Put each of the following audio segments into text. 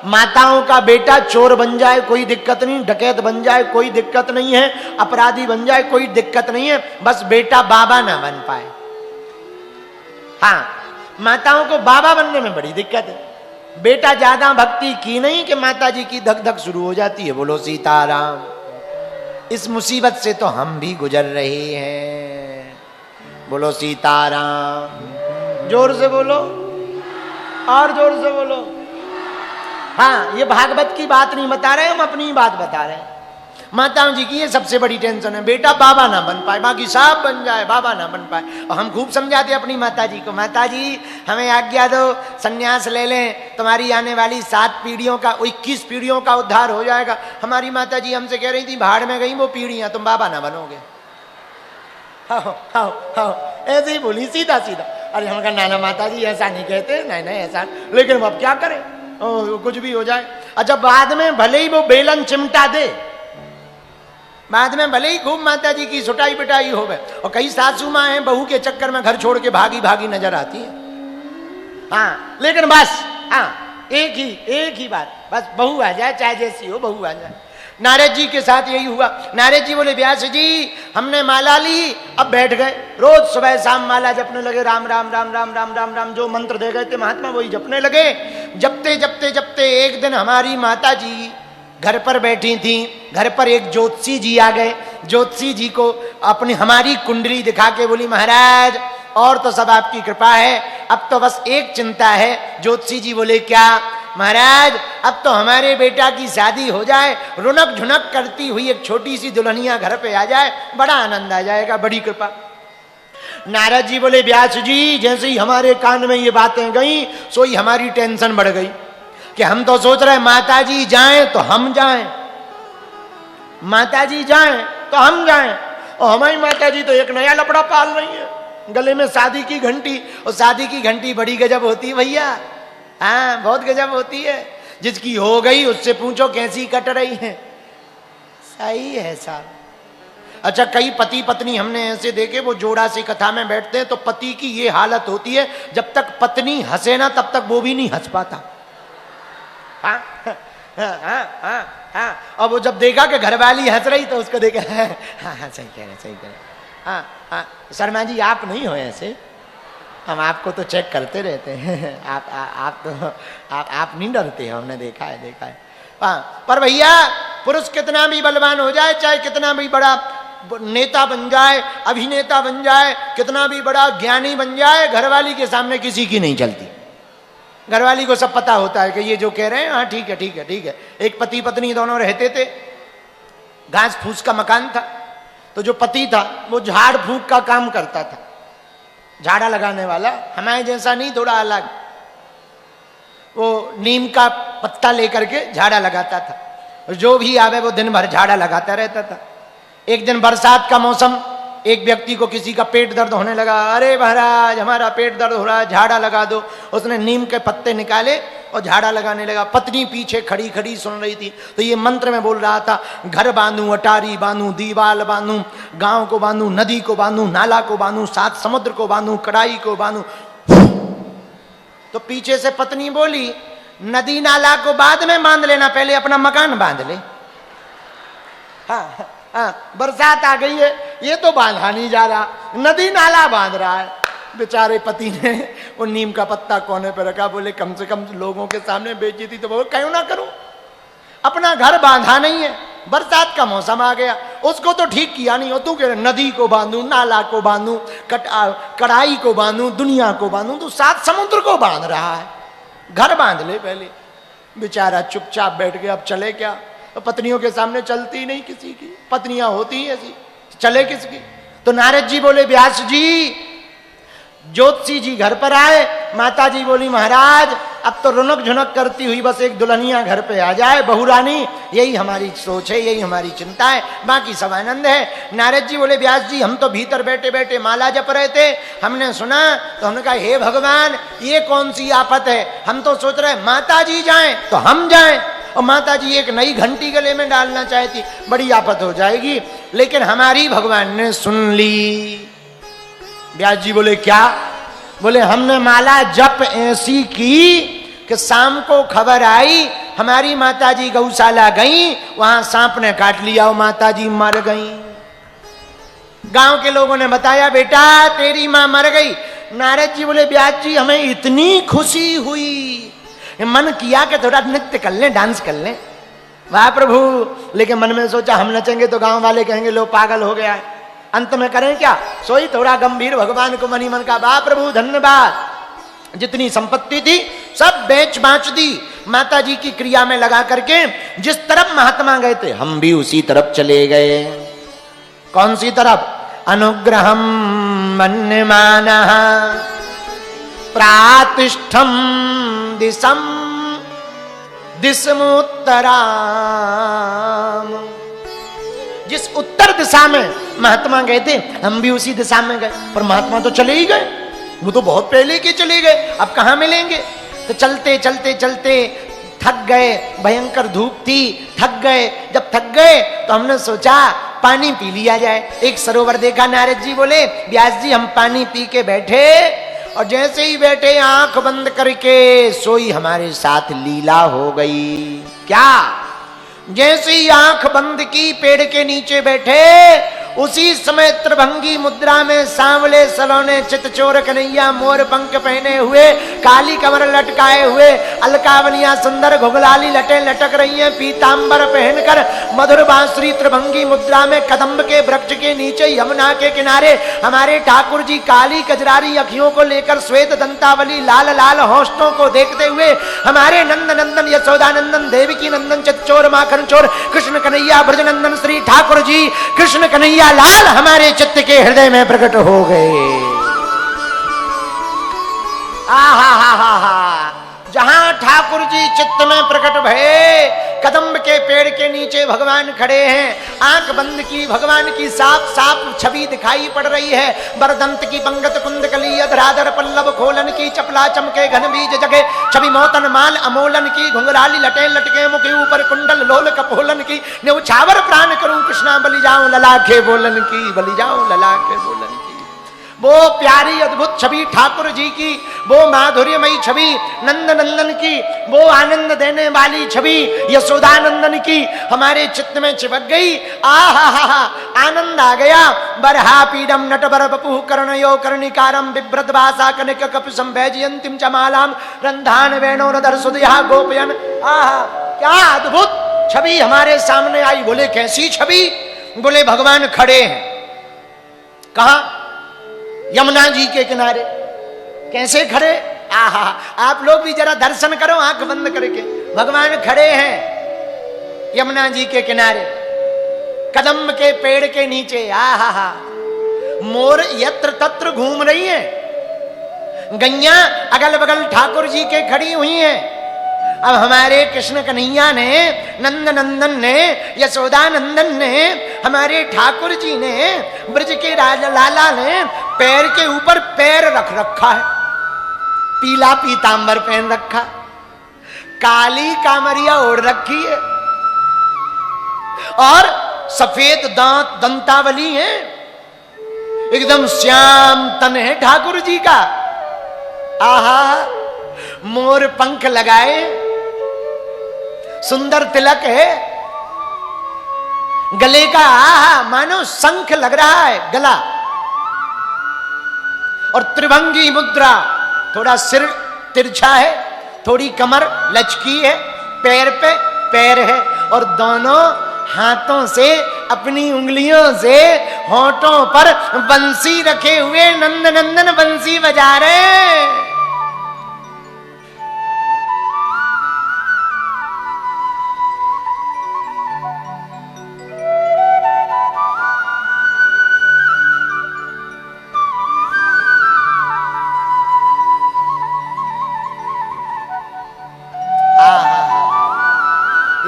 माताओं का बेटा चोर बन जाए कोई दिक्कत नहीं, डकैत बन जाए कोई दिक्कत नहीं है, अपराधी बन जाए कोई दिक्कत नहीं है, बस बेटा बाबा ना बन पाए। हाँ, माताओं को बाबा बनने में बड़ी दिक्कत है। बेटा ज्यादा भक्ति की नहीं कि माता जी की धक धक शुरू हो जाती है। बोलो सीताराम। इस मुसीबत से तो हम भी गुजर रहे हैं। बोलो सीताराम। जोर से बोलो, और जोर से बोलो। हाँ, ये भागवत की बात नहीं बता रहे, हम अपनी बात बता रहे हैं। माताओं जी की ये सबसे बड़ी टेंशन है, बेटा बाबा ना बन पाए, बाकी सब बन जाए, बाबा ना बन पाए। और हम खूब समझाते अपनी माता जी को, माता जी हमें आज्ञा दो, सन्यास ले लें, तुम्हारी आने वाली 7 पीढ़ियों का 21 पीढ़ियों का उद्धार हो जाएगा। हमारी माता जी हमसे कह रही थी, भाड़ में गई वो पीढ़ियां, तुम बाबा ना बनोगे। हाँ हाँ हाँ, ऐसे ही बोली सीधा सीधा। अरे हम कहा नाना माता जी ऐसा नहीं कहते, नहीं नहीं ऐसा, लेकिन अब क्या करें, कुछ भी हो जाए। अच्छा, बाद में भले ही वो बेलन चिमटा दे, बाद में भले ही खूब माता जी की सुटाई पिटाई हो गए, और कई सासू माँ हैं बहू के चक्कर में घर छोड़ के भागी भागी नजर आती है। हाँ, लेकिन बस हाँ एक ही बात, बस बहू आ जाए, चाहे जैसी हो बहू आ जाए। नारद जी के साथ यही हुआ। नारद जी बोले, व्यास जी हमने माला ली, अब बैठ गए, रोज सुबह शाम माला जपने लगे, राम राम राम राम राम राम राम, जो मंत्र दे गए थे महात्मा वही जपने लगे। जपते जपते जपते एक दिन हमारी माता जी घर पर बैठी थी, घर पर एक ज्योतिषी जी आ गए। ज्योतिषी जी को अपनी हमारी कुंडली दिखा के बोली, महाराज और तो सब आपकी कृपा है, अब तो बस एक चिंता है। ज्योतिषी जी बोले, क्या? महाराज अब तो हमारे बेटा की शादी हो जाए, रुनक झुनक करती हुई एक छोटी सी दुल्हनिया घर पे आ जाए, बड़ा आनंद आ जाएगा, बड़ी कृपा। नारद जी बोले, व्यास जी जैसे ही हमारे कान में ये बातें गई, सोई हमारी टेंशन बढ़ गई कि हम तो सोच रहे माता जी जाएं तो हम जाएं, माता जी जाएं तो हम जाएं, और हमारी माता जी तो एक नया लपड़ा पाल रही है, गले में शादी की घंटी। और शादी की घंटी बड़ी गजब होती है भैया, हाँ बहुत गजब होती है। जिसकी हो गई उससे पूछो कैसी कट रही है। सही है साहब। अच्छा, कई पति पत्नी हमने ऐसे देखे, वो जोड़ा सी कथा में बैठते हैं तो पति की ये हालत होती है, जब तक पत्नी हंसे ना तब तक वो भी नहीं हंस पाता। हाँ हाँ हाँ हाँ हाँ, और वो जब देखा कि घरवाली हंस रही तो उसको देखा, हाँ हाँ सही कह रहे, सही कह रहे। हाँ हाँ, शर्मा जी आप नहीं हो ऐसे, हम आपको तो चेक करते रहते हैं। आप नहीं डरते हो, हमने देखा है। हाँ, पर भैया पुरुष कितना भी बलवान हो जाए, चाहे कितना भी बड़ा नेता बन जाए, अभिनेता बन जाए, कितना भी बड़ा ज्ञानी बन जाए, घरवाली के सामने किसी की नहीं चलती। घरवाली को सब पता होता है कि ये जो कह रहे हैं हाँ ठीक है ठीक है ठीक है। एक पति पत्नी दोनों रहते थे, घास फूस का मकान था, तो जो पति था वो झाड़ फूक का काम करता था, झाड़ा लगाने वाला, हमारे जैसा नहीं, थोड़ा अलग। वो नीम का पत्ता लेकर के झाड़ा लगाता था, जो भी आवे वो दिन भर झाड़ा लगाता रहता था। एक दिन बरसात का मौसम, एक व्यक्ति को किसी का पेट दर्द होने लगा, अरे महाराज हमारा पेट दर्द हो रहा है, झाड़ा लगा दो। उसने नीम के पत्ते निकाले और झाड़ा लगाने लगा। पत्नी पीछे खड़ी खड़ी सुन रही थी, तो ये मंत्र में बोल रहा था, घर बांधू, अटारी बांधू, दीवाल बांधू, गांव को बांधू, नदी को बांधू, नाला को बांधू, 7 समुद्र को बांधू, कड़ाई को बांधू। तो पीछे से पत्नी बोली, नदी नाला को बाद में बांध लेना, पहले अपना मकान बांध ले। हाँ हाँ, बरसात आ गई है, ये तो बांधा नहीं जा रहा, नदी नाला बांध रहा है। बेचारे पति ने वो नीम का पत्ता कोने पे रखा, बोले कम से कम लोगों के सामने बेइज्जती तो क्यों ना करूं, अपना घर बांधा नहीं है, बरसात का मौसम आ गया, उसको तो ठीक किया नहीं हो, तू कह नदी को बांधू, नाला को बांधू, कड़ाई को बांधू, दुनिया को बांधू, तो 7 समुद्र को बांध रहा है, घर बांध ले पहले। बेचारा चुपचाप बैठ गया, अब चले क्या, तो पत्नियों के सामने चलती नहीं किसी की, पत्नियां होती हैं ऐसी, चले किसकी। तो नारद जी बोले, व्यास जी, ज्योतिषी जी घर पर आए, माता जी बोली, महाराज अब तो रुनक झुनक करती हुई बस एक दुल्हनिया घर पे आ जाए, बहुरानी, यही हमारी सोच है, यही हमारी चिंता है, बाकी सब आनंद है। नारद जी बोले, व्यास जी हम तो भीतर बैठे बैठे माला जप रहे थे, हमने सुना तो हमने कहा, हे भगवान ये कौन सी आफत है, हम तो सोच रहे माता जी जाएं तो हम जाएं, और माता जी एक नई घंटी गले में डालना चाहती, बड़ी आफत हो जाएगी, लेकिन हमारी भगवान ने सुन ली। व्यास जी बोले, क्या? बोले हमने माला जप ऐसी की कि शाम को खबर आई हमारी माताजी गौशाला गई, वहां सांप ने काट लिया और माताजी मर गई। गांव के लोगों ने बताया बेटा तेरी मां मर गई। नारद जी बोले व्यास जी हमें इतनी खुशी हुई, मन किया कि थोड़ा नृत्य कर लें, डांस कर लें। वाह प्रभु, लेकिन मन में सोचा हम नचेंगे तो गांव वाले कहेंगे लो पागल हो गया है, अंत में करें क्या, सोई थोड़ा गंभीर भगवान को मनी मन का वाह प्रभु धन्यवाद। जितनी संपत्ति थी सब बेच बाच दी, माता जी की क्रिया में लगा करके जिस तरफ महात्मा गए थे हम भी उसी तरफ चले गए। कौन सी तरफ? अनुग्रहम मन्यमानः प्रातिष्ठम दिशम दिशमुत्तराम। जिस उत्तर दिशा में महात्मा गए थे हम भी उसी दिशा में गए, पर महात्मा तो चले ही गए, वो तो बहुत पहले के चले गए, अब कहां मिलेंगे। तो चलते चलते चलते थक गए, भयंकर धूप थी, थक गए। जब थक गए तो हमने सोचा पानी पी लिया जाए। एक सरोवर देखा, नारद जी बोले व्यास जी हम पानी पी के बैठे, और जैसे ही बैठे आंख बंद करके सोई हमारे साथ लीला हो गई। क्या? जैसे ही आंख बंद की पेड़ के नीचे बैठे उसी समय त्रिभंगी मुद्रा में सांवले सलोने चितचोर कन्हैया मोर पंख पहने हुए, काली कमर लटकाए हुए, अलकावनिया सुंदर घुघलाली लटें लटक रही हैं, पीतांबर पहनकर मधुर बांसुरी त्रिभंगी मुद्रा में कदम्ब के वृक्ष के नीचे यमुना के किनारे हमारे ठाकुर जी काली कजरारी अखियों को लेकर श्वेत दंतावली लाल लाल होंठों को देखते हुए हमारे नंद नंदन यशोदानंदन देवकी नंदन चितचोर माखन चोर कृष्ण कन्हैया ब्रजनंदन श्री ठाकुर जी कृष्ण कन्हैया लाल हमारे चित्त के हृदय में प्रकट हो गए। आहा हा हा हा, जहां ठाकुर जी चित्त में प्रकट भये, कदम्ब के पेड़ के नीचे भगवान खड़े हैं, आंख बंद की भगवान की साफ साफ छवि दिखाई पड़ रही है। बरदंत की पंगत कुंदकली अधराधर पल्लव खोलन की चपला चमके घन बीज जगे, छवि मोतन माल अमोलन की घुंघराली लटे लटके मुख ऊपर कुंडल लोल कपोलन की, न्यौछावर प्राण करूं कृष्णा बलि जाऊं ललाखे बोलन की, बलि जाऊं ललाखे बोलन की। वो प्यारी अद्भुत छवि ठाकुर जी की, वो माधुर्यमयी छवि नंद नंदन की, वो आनंद देने वाली छवि यशोदानंदन की हमारे चित्त में चिपक गई। आहा हा हा, आनंद आ गया। बरहा पीडम नटवर बपु कर्णयो कर्णिकारम बिभ्रत भाषा कनक कपि संभैजयंतिम चमालाम रंधान वेणो नदर सुदया गोपयन। आहा, क्या अद्भुत छवि हमारे सामने आई। बोले कैसी छवि? बोले भगवान खड़े हैं। कहां? यमुना जी के किनारे। कैसे खड़े? आहा, आप लोग भी जरा दर्शन करो आंख बंद करके। भगवान खड़े हैं यमुना जी के किनारे, कदम्ब के पेड़ के नीचे। आहा हा, मोर यत्र तत्र घूम रही हैं, गैया अगल बगल ठाकुर जी के खड़ी हुई हैं। अब हमारे कृष्ण कन्हैया ने, नंद नंदन ने, यशोदानंदन ने, हमारे ठाकुर जी ने, ब्रज के राजा लाला ने पैर के ऊपर पैर रख रखा है, पीला पीतांबर पहन रखा, काली कामरिया ओढ़ रखी है और सफेद दांत दंतावली है, एकदम श्याम तन है ठाकुर जी का। आहा, मोर पंख लगाए, सुंदर तिलक है, गले का आहा मानो शंख लग रहा है गला, और त्रिभंगी मुद्रा, थोड़ा सिर तिरछा है, थोड़ी कमर लचकी है, पैर पे पैर है, और दोनों हाथों से अपनी उंगलियों से होठों पर बंसी रखे हुए नंद नंदन बंसी बजा रहे।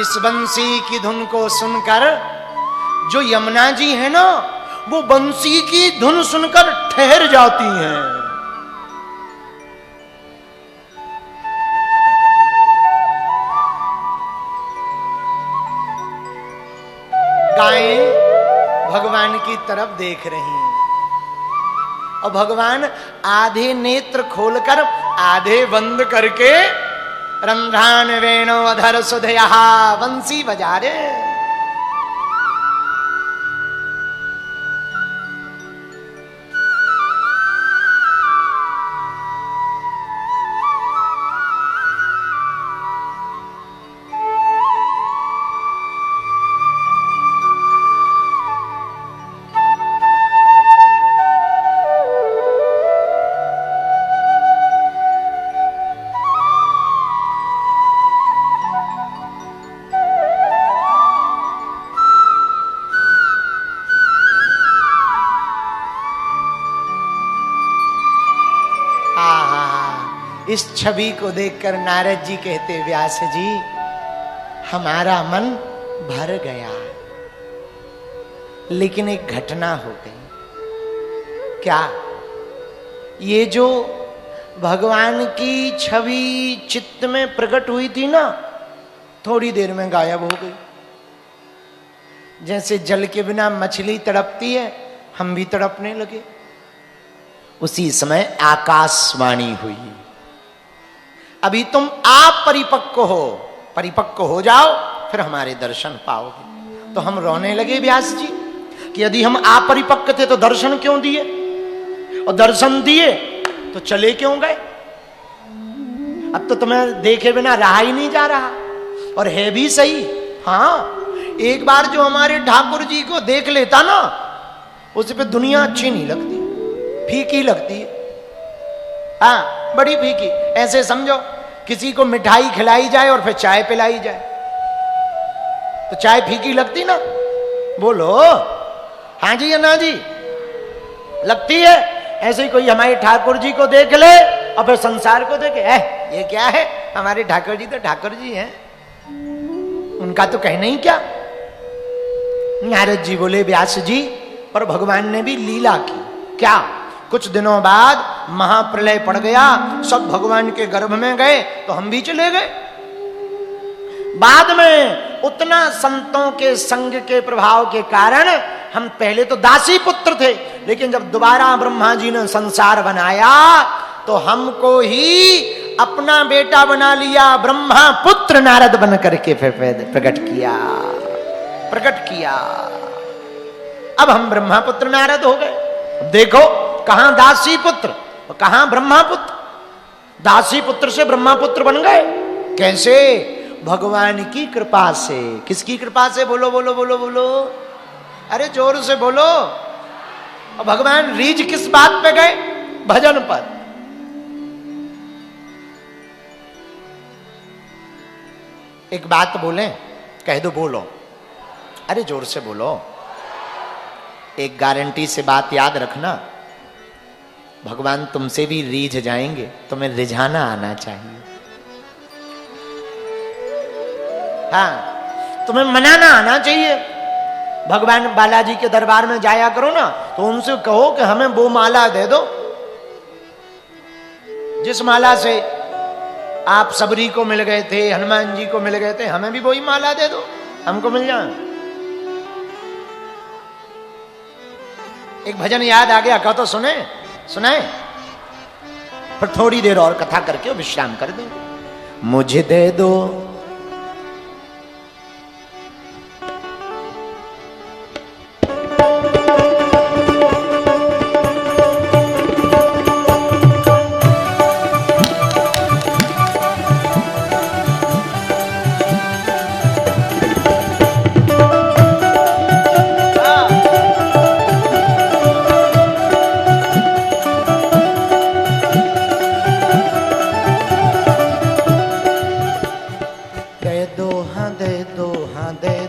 इस बंसी की धुन को सुनकर जो यमुना जी है ना, वो बंसी की धुन सुनकर ठहर जाती हैं। गायें भगवान की तरफ देख रही हैं और भगवान आधे नेत्र खोलकर आधे बंद करके रंध्रान वेणो अधर सुधया बंसी बजा रे। इस छवि को देखकर नारद जी कहते, व्यास जी हमारा मन भर गया, लेकिन एक घटना हो गई। क्या? ये जो भगवान की छवि चित्त में प्रकट हुई थी ना, थोड़ी देर में गायब हो गई। जैसे जल के बिना मछली तड़पती है, हम भी तड़पने लगे। उसी समय आकाशवाणी हुई, अभी तुम आप परिपक्व हो, परिपक्व हो जाओ, फिर हमारे दर्शन पाओगे। तो हम रोने लगे व्यास जी कि यदि हम अपरिपक्व थे तो दर्शन क्यों दिए, और दर्शन दिए तो चले क्यों गए। अब तो तुम्हें देखे बिना रहा ही नहीं जा रहा। और है भी सही। हाँ, एक बार जो हमारे ठाकुर जी को देख लेता ना, उस पे दुनिया अच्छी नहीं लगती, फीकी लगती है। हाँ, बड़ी फीकी। ऐसे समझो किसी को मिठाई खिलाई जाए और फिर चाय पिलाई जाए, तो चाय फीकी लगती ना? बोलो हाँ जी या ना जी? लगती है। ऐसे ही कोई हमारे ठाकुर जी को देख ले और फिर संसार को देखे, ये क्या है, हमारे ठाकुर जी तो ठाकुर जी हैं, उनका तो कहना ही क्या। नारद जी बोले, व्यास जी पर भगवान ने भी लीला की। क्या? कुछ दिनों बाद महाप्रलय पड़ गया, सब भगवान के गर्भ में गए, तो हम भी चले गए। बाद में उतना संतों के संग के प्रभाव के कारण हम पहले तो दासी पुत्र थे, लेकिन जब दोबारा ब्रह्मा जी ने संसार बनाया तो हमको ही अपना बेटा बना लिया, ब्रह्मा पुत्र नारद बन करके फिर प्रकट किया। अब हम ब्रह्मा पुत्र नारद हो गए। देखो, कहां दासी पुत्र और कहां ब्रह्मा पुत्र। दासी पुत्र से ब्रह्मा पुत्र बन गए। कैसे? भगवान की कृपा से। किसकी कृपा से? बोलो बोलो बोलो बोलो, अरे जोर से बोलो। और भगवान रीझ किस बात पे गए? भजन पर। एक बात बोले, कह दो, बोलो, अरे जोर से बोलो। एक गारंटी से बात याद रखना, भगवान तुमसे भी रीझ जाएंगे, तुम्हें रिझाना आना चाहिए। हाँ, तुम्हें मनाना आना चाहिए। भगवान बालाजी के दरबार में जाया करो ना, तो उनसे कहो कि हमें वो माला दे दो जिस माला से आप सबरी को मिल गए थे, हनुमान जी को मिल गए थे, हमें भी वही माला दे दो, हमको मिल जाए। एक भजन याद आ गया, कहो तो सुनाए, पर थोड़ी देर और कथा करके विश्राम कर देंगे। मुझे दे दो दे